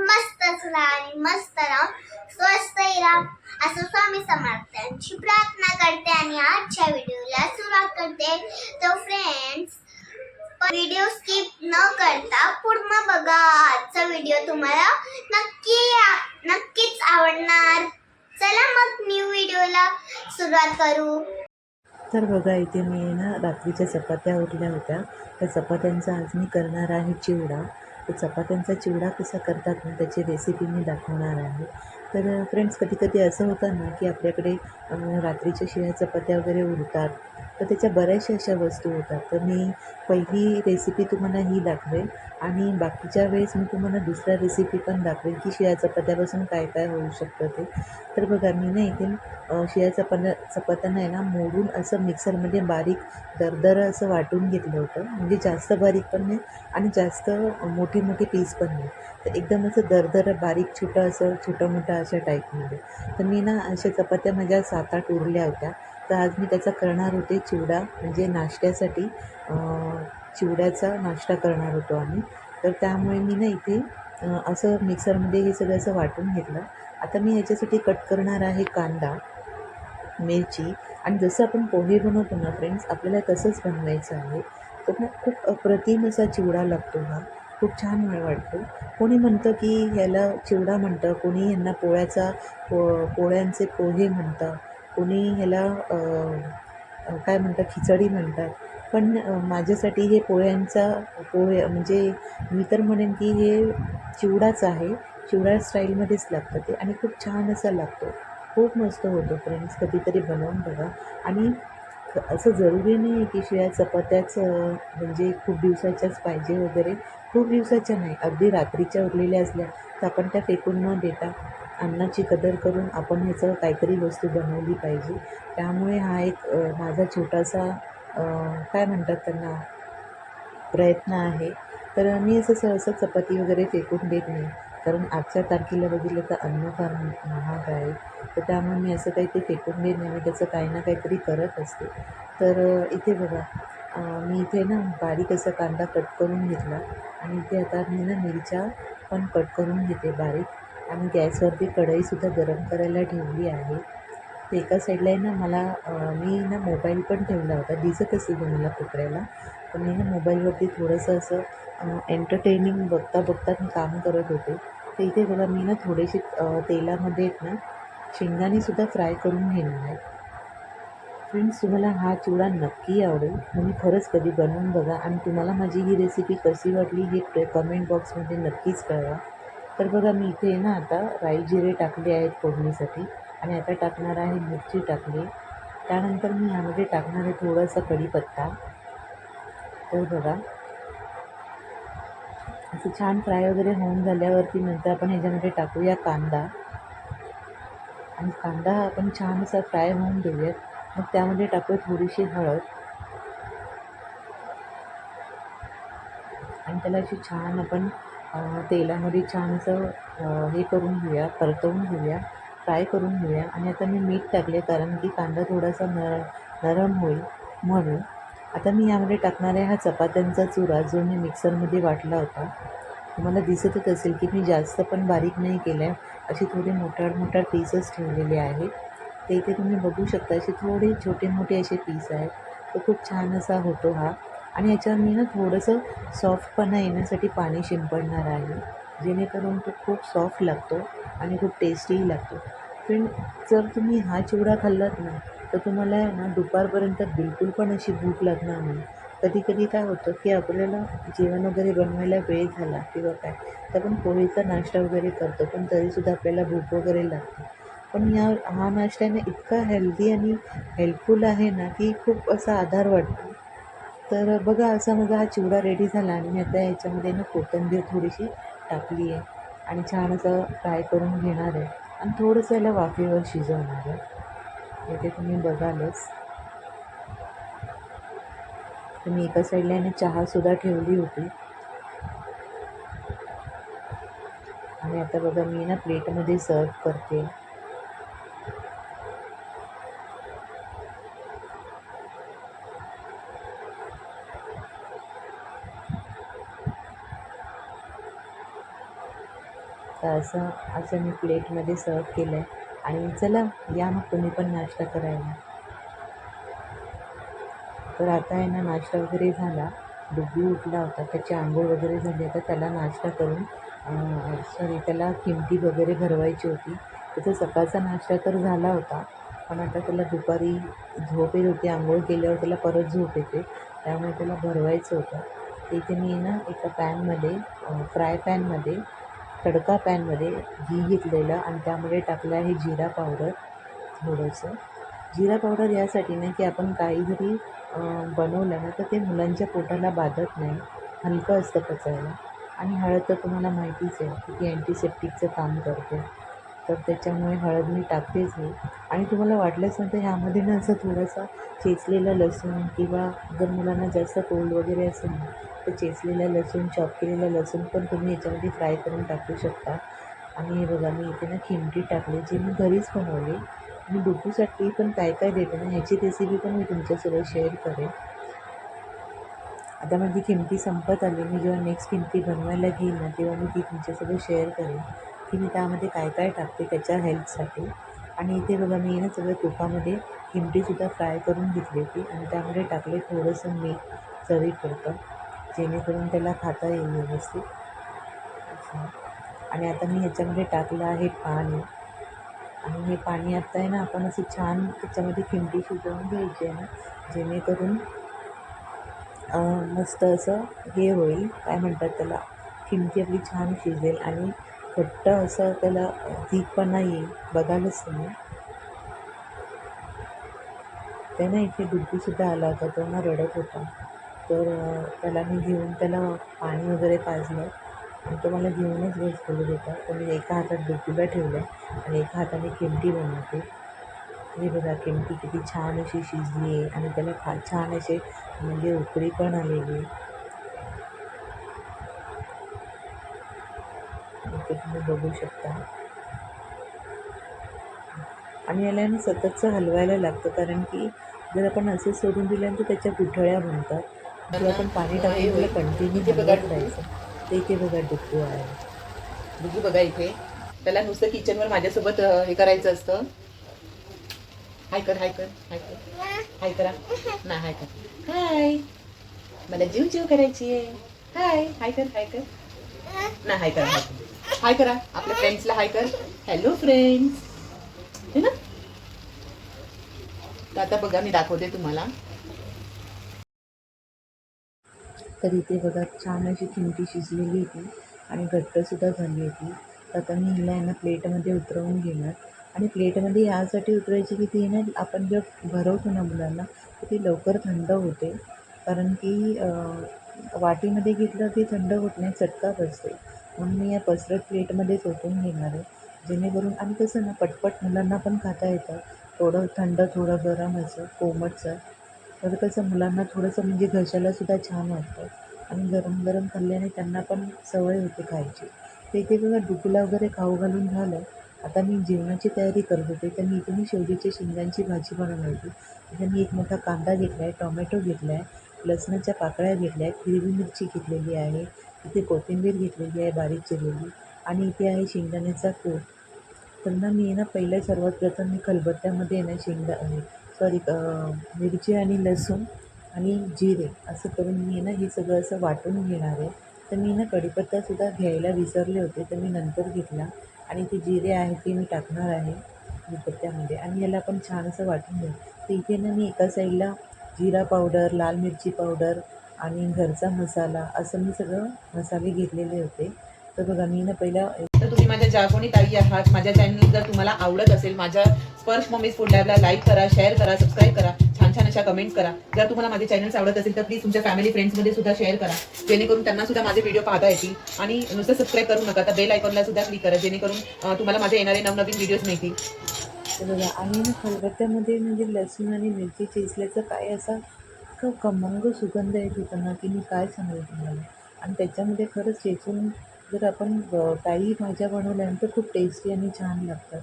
मस्तच राहा आणि मस्त राहा, स्वस्तही राहा असं स्वामी समर्थांची प्रार्थना करते आणि आजच्या व्हिडिओला सुरुवात करते. तर फ्रेंड्स, व्हिडिओ स्किप न करता पूर्ण बघा. आजचा व्हिडिओ तुम्हाला नक्कीच आवडणार. चला मग न्यू व्हिडिओला सुरुवात करू. तर बघा, इथे मी ना रात्रीच्या चपात्या उरल्या होत्या. त्या चपात्यांचा आज मी करणार आहे चिवडा. तर चपात्यांचा चिवडा कसा करतात ना, त्याची रेसिपी मी दाखवणार आहे. तर फ्रेंड्स, कधी कधी असं होतं ना की आपल्याकडे रात्रीच्या शिळ्या चपात्या वगैरे उरतात, तर त्याच्या बऱ्याचशा अशा वस्तू होतात. तर मी पहिली रेसिपी तुम्हाला ही दाखवेल आणि बाकीच्या वेळेस मी तुम्हाला दुसऱ्या रेसिपी पण दाखवेल की शिळ्या चपात्यापासून काय काय होऊ शकतं ते. तर बघा, मी ना इथे शिळ्या चपात्यांना आहे ना मोडून असं मिक्सरमध्ये बारीक दरदरं असं वाटून घेतलं होतं. म्हणजे जास्त बारीक पण नाही आणि जास्त मोठे मोठे पीस पण नाही. तर एकदम असं दरदरं बारीक छोटं मोठं अशा टाईपमध्ये. तर मी ना अशा चपात्या माझ्या 7-8 उरल्या होत्या. तर आज मी त्याचा करणार होते चिवडा, म्हणजे नाश्त्यासाठी चिवड्याचा नाश्ता करणार होतो आम्ही. तर त्यामुळे मी ना इथे असं मिक्सरमध्ये हे सगळं असं वाटून घेतलं. आता मी याच्यासाठी कट करणार आहे कांदा, मिरची आणि जसं आपण पोहे बनवतो ना फ्रेंड्स, आपल्याला तसंच बनवायचं आहे. तो ना खूप अप्रतिम असा चिवडा लागतो हा. खूप छान वाटतो. कोणी म्हणतं की ह्याला चिवडा म्हणतं, कोणी ह्यांना पोळ्यांचे पोहे म्हणतं, कोणी ह्याला काय म्हणतात, खिचडी म्हणतात. पण माझ्यासाठी हे पोहे म्हणजे मी तर म्हणेन की हे चिवडाच आहे. चिवडा स्टाईलमध्येच लागतं ते आणि खूप छान असा लागतो. खूप मस्त होतो फ्रेंड्स, कधीतरी बनवून बघा. आणि असं जरुरी नाही आहे की शिळ्या चपात्याच म्हणजे खूप दिवसाच्याच पाहिजे वगैरे. खूप दिवसाच्या नाही, अगदी रात्रीच्या उरलेल्या असल्या तर आपण त्या फेकून न देता अन्नाची कदर करून आपण ह्याचं काहीतरी वस्तू बनवली पाहिजे. त्यामुळे हा एक माझा छोटासा काय म्हणतात त्यांना, प्रयत्न आहे. तर मी असं सहसा चपाती वगैरे फेकून देत नाही, कारण आजच्या तारखेला बघितलं तर अन्न फार महाग आहे. तर त्यामुळे मी असं काही ते फेकून देत नाही, मी त्याचं काही ना काहीतरी करत असते. तर इथे बघा, मी इथे ना बारीक असा कांदा कट करून घेतला आणि इथे आता मी ना मिरच्या पण कट करून घेते बारीक. आणि गॅसवरती कढईसुद्धा गरम करायला ठेवली आहे. ते एका साईडला आहे ना, मी ना मोबाईल पण ठेवला होता, दिसत असेल तुम्हाला कोपऱ्याला. तर मी ना मोबाईलवरती थोडंसं असं एंटरटेनिंग बघता बघता मी काम करत होते. तर इथे बघा, मी ना थोडेसे तेलामध्ये आहेत ना शेंगदाणेसुद्धा फ्राय करून घेणार आहे. फ्रेंड्स, तुम्हाला हा चिवडा नक्की आवडेल. तुम्ही खरंच कधी बनवून बघा आणि तुम्हाला माझी ही रेसिपी कशी वाटली हे कमेंट बॉक्समध्ये नक्कीच कळवा. तर बघा, मी इथे ना आता राई जिरे टाकले आहेत फोडणीसाठी आणि आता टाकणार आहे मिरची टाकली. त्यानंतर मी यामध्ये टाकणार आहे थोडासा कढीपत्ता. तर बघा, असं छान फ्राय वगैरे होऊन झाल्यावरती नंतर आपण ह्याच्यामध्ये टाकूया कांदा आणि कांदा आपण छान असा फ्राय होऊन देऊयात. मग त्यामध्ये टाकूया थोडीशी हळद आणि त्याला अशी छान आपण तेलामध्ये छान असं हे करून घेऊया, परतवून घेऊया, फ्राय करून घेऊया. आणि आता मी मीठ टाकले, कारण की कांदा थोडासा नरम होईल म्हणून. आता मी यामध्ये टाकणार आहे हा चपात्यांचा चुरा, जो मी मिक्सरमध्ये वाटला होता. तुम्हाला दिसतच असेल की मी जास्त पण बारीक नाही केला आहे, असे थोडे मोठाड पीसच ठेवलेले आहेत. ते इथे तुम्ही बघू शकता, असे थोडे छोटे मोठे असे पीस आहेत. तो खूप छान असा होतो हा. आणि ह्याच्यावर मी ना थोडंसं सॉफ्टपणा येण्यासाठी पाणी शिंपडणार आहे, जेणेकरून तो खूप सॉफ्ट लागतो आणि खूप टेस्टीही लागतो. पण जर तुम्ही हा चिवडा खाल्लात ना, तर तुम्हाला आहे ना दुपारपर्यंत बिलकुल पण अशी भूक लागणार नाही. कधी कधी काय होतं की आपल्याला जेवण वगैरे बनवायला वेळ झाला किंवा काय, तर आपण पोहेचा नाश्ता वगैरे करतो, पण तरीसुद्धा आपल्याला भूक वगैरे लागते. पण हा नाश्ता ना इतका हेल्दी आणि हेल्पफुल आहे ना की खूप असा आधार वाटतो. तर बघा, असा माझा हा चिवडा रेडी झाला आणि मी आता ह्याच्यामध्ये ना कोथिंबीर थोडीशी टाकली आहे आणि छान असं फ्राय करून घेणार आहे आणि थोडंसं याला वाफेवर शिजवणार आहे. इथे तुम्ही बघालच. तर मी एका साईडला ना चहासुद्धा ठेवली होती आणि आता बघा, मी ना प्लेटमध्ये सर्व करते. तर असं असं मी प्लेटमध्ये सर्व केलं आहे. आणि चला या मग तुम्ही पण नाश्ता करायला. तर आता आहे ना नाश्ता वगैरे झाला. डुग्गू उठला होता, त्याची अंघोळ वगैरे झाली. आता त्याला नाश्ता करून त्याला किमटी वगैरे भरवायची होती. त्याचा सकाळचा नाश्ता तर झाला होता, पण आता त्याला दुपारी झोप येत होती. अंघोळ केल्यावर त्याला परत झोप येते, त्यामुळे त्याला भरवायचं होतं. तर इथे मी ना एका पॅनमध्ये फ्राय पॅनमध्ये तडका पॅनमध्ये घी घेतलेलं आणि त्यामध्ये टाकलं आहे जिरा पावडर थोडंसं. जिरा पावडर यासाठी नाही की आपण काही जरी बनवलं ना तर ते मुलांच्या पोटाला बाधत नाही, हलकं असतं पचायला. आणि हळद तर तुम्हाला माहितीच आहे की ती अँटीसेप्टिकचं काम करते, तर त्याच्यामुळे हळद मी टाकतेच आहे. आणि तुम्हाला वाटलंच ना तर ह्यामध्ये ना असं थोडासा चेचलेला लसूण, किंवा जर मुलांना जास्त कोल्ड वगैरे असेल ना तर चेचलेला लसूण, चॉप केलेला लसूण पण तुम्ही याच्यामध्ये फ्राय करून टाकू शकता. आणि हे बघा मी इथे ना खिमटी टाकली, जी मी घरीच बनवली. मी डुग्गूसाठी पण काय काय देते ना ह्याची रेसिपी पण मी तुमच्यासोबत शेअर करेन. आता माझी किमती संपत आली. मी जेव्हा नेक्स्ट किमती बनवायला घेईन ना तेव्हा मी ती तुमच्यासोबत शेअर करेन की मी त्यामध्ये काय काय टाकते त्याच्या हेल्थसाठी. आणि इथे बघा मी ना सगळं तुपामध्ये किमटीसुद्धा फ्राय करून घेतली होती आणि त्यामध्ये टाकले थोडंसं मीठ चवीपुरतं, जेणेकरून त्याला खाता येईल व्यवस्थित असं. आणि आता मी ह्याच्यामध्ये टाकलं आहे पाणी. आणि हे पाणी आता आहे ना आपण असं छान त्याच्यामध्ये खिमटी शिजवून घ्यायची आहे ना, जेणेकरून मस्त असं हे होईल, काय म्हणतात त्याला, खिमटी आपली छान शिजेल आणि घट्ट असं त्याला थिकपणा येईल. बघालच तुम्ही. ते ना इथे डुग्गूसुद्धा आला होता, तो ना रडत होता. तर त्याला मी घेऊन त्याला पाणी वगैरे पाजलं आणि तो मला घेऊनच बसलेला होता. तर मी एका हातात डुग्गूला ठेवलं आणि एका हाताने खिमटी बनवते. हे बघा किमटी किती छान अशी शिजली आहे आणि त्याला छान असे म्हणजे उकळी पण आलेली आहे. ते तुम्ही बघू शकता. आणि याला ना सततचं हलवायला लागतं, कारण की जर आपण असं सोडून दिल्यानंतर त्याच्या गुठळ्या बनतात. जेव्हा आपण पाणी टाकून त्याला कंटिन्यू इथे बघा हलवत डुग्गू. राहायचं. तर इथे बघा डुग्गू आहे. डुग्गू बघा इथे. त्याला नुसतं किचनवर माझ्यासोबत हे करायचं असतं. हाय कर, हाय कर, हाय कर, हाय करा ना, हाय कर, हाय. मला जीव जीव करायची आहे. हाय, हाय कर, हाय कर ना, हाय करा, हाय कर, हाय करा आपल्या फ्रेंड्सला, हाय कर. हॅलो फ्रेंड्स, है ना. तर आता बघा मी दाखवते तुम्हाला. तर इथे बघा छान अशी खिमटी शिजलेली होती आणि घट्टसुद्धा झाली होती. तर आता मी हिला आहे ना प्लेटमध्ये उतरवून घेणार. आणि प्लेटमध्ये यासाठी उतरायची की ती ना आपण जर भरवतो ना मुलांना तर ती लवकर थंड होते, कारण की वाटीमध्ये घेतलं ते थंड होत नाही, चटका बसते. म्हणून मी या पसरट प्लेटमध्येच ओतून घेणार आहे, जेणेकरून. आणि कसं ना पटपट मुलांना पण खाता येतं, थोडं थंड थोडं गरम असं कोमटचं. तर कसं मुलांना थोडंसं म्हणजे घशालासुद्धा छान वाटतं आणि गरम गरम खाल्ल्याने त्यांना पण सवय होते खायची. तर इथे बघा डुग्गूला वगैरे खाऊ घालून झालं. आता मी जेवणाची तयारी करत होते, तर मी इथे मी शेवग्याच्या शेंगांची भाजी बनवली होती. इथे मी एक मोठा कांदा घेतला आहे, टोमॅटो घेतला आहे, लसणाच्या पाकळ्या घेतल्या आहेत, हिरवी मिरची घेतलेली आहे, इथे कोथिंबीर घेतलेली आहे बारीक चिरलेली, आणि इथे आहे शेंगदाण्याचा कूट. तर ना मी ना पहिलं सर्वात प्रथम मी खलबत्त्यामध्ये आहे ना सॉरी मिरची आणि लसूण आणि जिरे असं करून मी ना हे सगळं असं वाटून घेणार आहे. तर मी ना कढीपत्तासुद्धा घ्यायला विसरले होते, तर मी नंतर घेतला. आणि ते जिरे आहे ते मी टाकणार आहे कढीपत्त्यामध्ये आणि याला पण छान असं वाटून घेऊ. तर इथे ना मी एका साईडला जिरा पावडर, लाल मिरची पावडर आणि घरचा मसाला असं मी सगळं मसाले घेतलेले होते. तर बघा मी ना पहिला तर तुम्ही माझ्या ज्या कोणी ताई आहात, माझ्या चॅनल जर तुम्हाला आवडत असेल, माझ्या स्पर्श मम्मीज फूड लॅबला लाईक करा, शेअर करा, सबस्क्राईब करा, छान छान अशा कमेंट करा. जर तुम्हाला माझे चॅनल्स आवडत असेल तर प्लीज तुमच्या फॅमिली फ्रेंड्समध्ये सुद्धा शेअर करा, जेणेकरून त्यांना सुद्धा माझे व्हिडिओ पाहता येतील. आणि नुसतं सबस्क्राईब करू नका, तर बेल आयकॉनला सुद्धा क्लिक करा, जेणेकरून तुम्हाला माझे येणारे नवनवीन व्हिडिओज मिळतील. तर बघा. आणि ना खलबत्त्यामध्ये म्हणजे लसूण आणि मिरची चेचल्याचा काय असा इतका खमंग सुगंध येत होता ना की मी काय सांगू तुम्हाला. आणि त्याच्यामध्ये खरंच चेचून जर आपण काही भाज्या बनवल्यानंतर खूप टेस्टी आणि छान लागतात.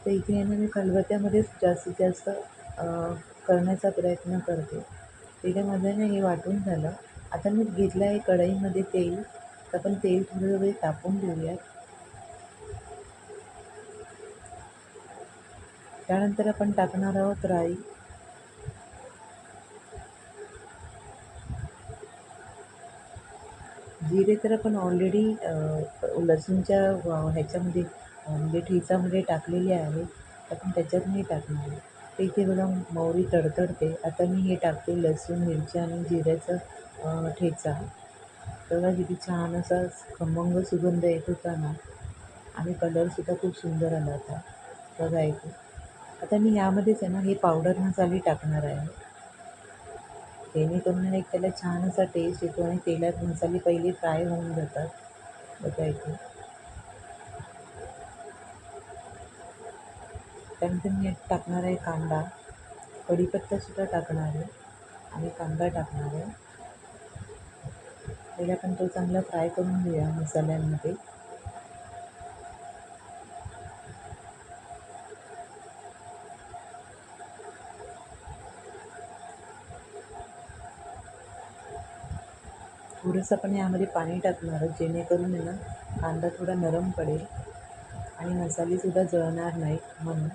तर इथे आहे ना मी खलबत्त्यामध्येच जास्तीत जास्त करण्याचा प्रयत्न करते. तिथे माझं ना हे वाटून झालं. आता मी घेतलं आहे कढईमध्ये तेल. तर आपण तेल थोडं वेळ तापून घेऊयात. त्यानंतर आपण टाकणार आहोत राई. जिरे तर आपण ऑलरेडी लसूणच्या ह्याच्यामध्ये म्हणजे ठेचामध्ये टाकलेले आहे. आपण त्याच्यात नाही टाकणार आहे. तर इथे बघा मोहरी तडतडते. आता मी हे टाकते लसूण, मिरची आणि जिऱ्याचा ठेचा. बघा किती छान असा खमंग सुगंध येत होता ना, आणि कलरसुद्धा खूप सुंदर आला होता. बघा इथे आता मी यामध्येच आहे ना हे पावडर मसाले टाकणार आहे, जेणेकरून एक त्याला छान असा टेस्ट येतो आणि तेलात मसाले पहिले फ्राय होऊन जातात. बघा इथे त्यानंतर मी टाकणार आहे कांदा, कढीपत्तासुद्धा टाकणार आहे आणि कांदा टाकणार आहे. पहिला आपण तो चांगला फ्राय करून घेऊया मसाल्यांमध्ये. थोडंसं आपण यामध्ये पाणी टाकणार आहोत, जेणेकरून आहे ना कांदा थोडा नरम पडेल आणि मसालेसुद्धा जळणार नाहीत म्हणून.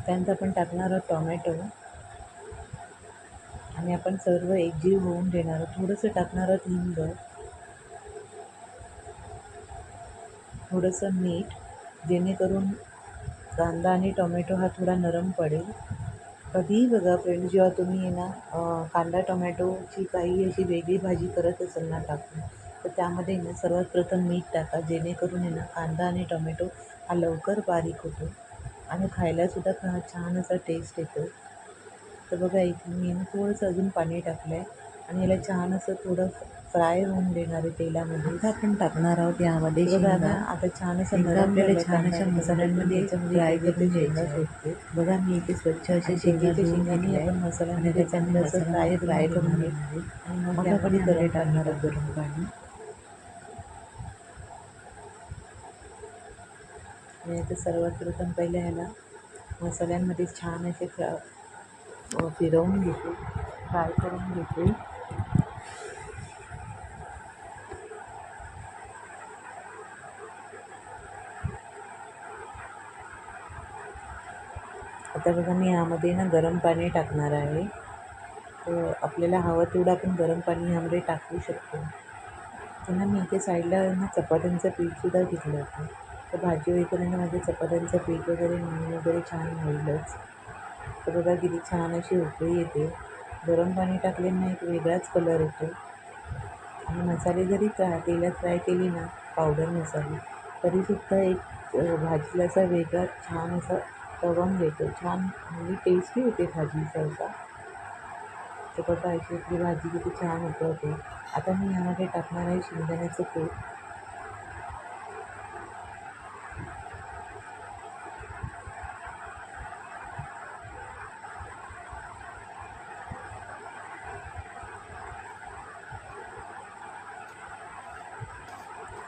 त्यानंतर आपण टाकणार आहोत टोमॅटो आणि आपण सर्व एकजीव होऊन देणार आहोत. थोडंसं टाकणार आहोत हिंग, थोडंसं मीठ, जेणेकरून कांदा आणि टोमॅटो हा थोडा नरम पडेल. कधीही बघा फ्रेंड्स, जेव्हा तुम्ही आहे ना कांदा टोमॅटोची काही अशी वेगळी भाजी करत असाल ना टाकून, तर त्यामध्ये ना सर्वात प्रथम मीठ टाका, जेणेकरून आहे ना कांदा आणि टोमॅटो हा लवकर बारीक होतो आणि खायलासुद्धा छान असा टेस्ट येतो. तर बघा इथे मी ना थोडंसं अजून पाणी टाकलं आहे आणि याला छान असं थोडं फ्राय होऊन देणार आहे तेलामध्ये. आता आपण टाकणार आहोत यामध्ये बघा आता छान असं आपल्याला छान अशा मसाल्यांमध्ये फ्राय करून घ्यायचे. बघा मी इथे स्वच्छ असे शेंगाचे शेंगाने आपण मसाल्यामध्ये चांगलं असं फ्राय करून घेणार आहे आणि मग आपण यामध्ये टाकणार आहोत गरम पाणी. आणि आता सर्वात प्रथम पहिले ह्याला मसाल्यांमध्ये छान असे फिरवून घेते, फ्राय करून घेते. आता बघा मी यामध्ये ना गरम पाणी टाकणार आहे. तर आपल्याला हवं तेवढं आपण गरम पाणी यामध्ये टाकू शकतो. पुन्हा मी इथे साईडला ना चपात्यांचं पीठसुद्धा घेतलं होतं. तर भाजी होईपर्यंत माझं चपात्यांचं पीठ वगैरे मळून वगैरे छान होईलच. तर बघा किती छान अशी उकळी येते. गरम पाणी टाकल्याने एक वेगळाच कलर येतो आणि मसाले जरी तेलात फ्राय केली ना पावडर मसाले, तरीसुद्धा एक भाजीला असा वेगळा छान असा तवंग येतो, छान म्हणजे टेस्टी होते भाजी सहसा. तर बघा अशी आपली भाजी किती छान होते. आता मी यामध्ये टाकणार आहे शेंगदाण्याचं कूट.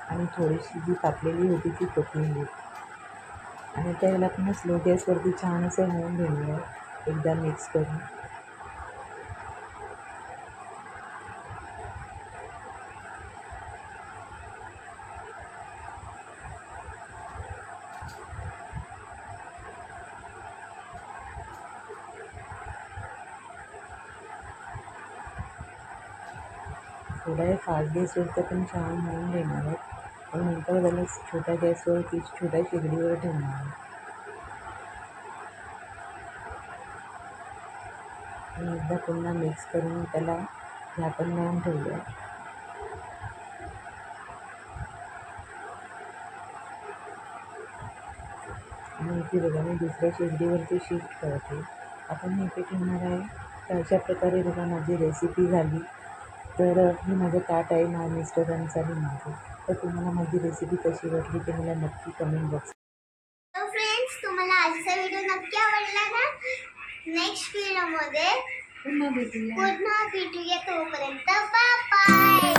आणि थोडीशी जी कापलेली होती ती कोथिंबीर आणि त्याला पुन्हा स्लो गॅसवरती छान असं होऊन घेणार आहे एकदा मिक्स करून. थोडा फास्ट गॅसवरती पण छान होऊन देणार आहे, पण नंतर त्याला छोट्या गॅसवरती छोट्या शेगडीवर ठेवणार आहे आणि एकदा पुन्हा मिक्स करून त्याला झाकण लावून ठेवलं. आणि इथे बघा मी दुसऱ्या शेगडीवरती शिफ्ट करते. आता मी इथे ठेवणार आहे. तर अशा प्रकारे बघा माझी रेसिपी झाली. तर ही माझं ताट आहे माझ्या मिस्टरांचं आणि माझं. तर तुम्हाला माझी रेसिपी कशी वाटली ते मला नक्की कमेंट बॉक्स. तर फ्रेंड्स, तुम्हाला आजचा व्हिडिओ नक्की आवडला ना? नेक्स्ट व्हिडिओमध्ये पुन्हा भेटूया. तोपर्यंत बाय बाय.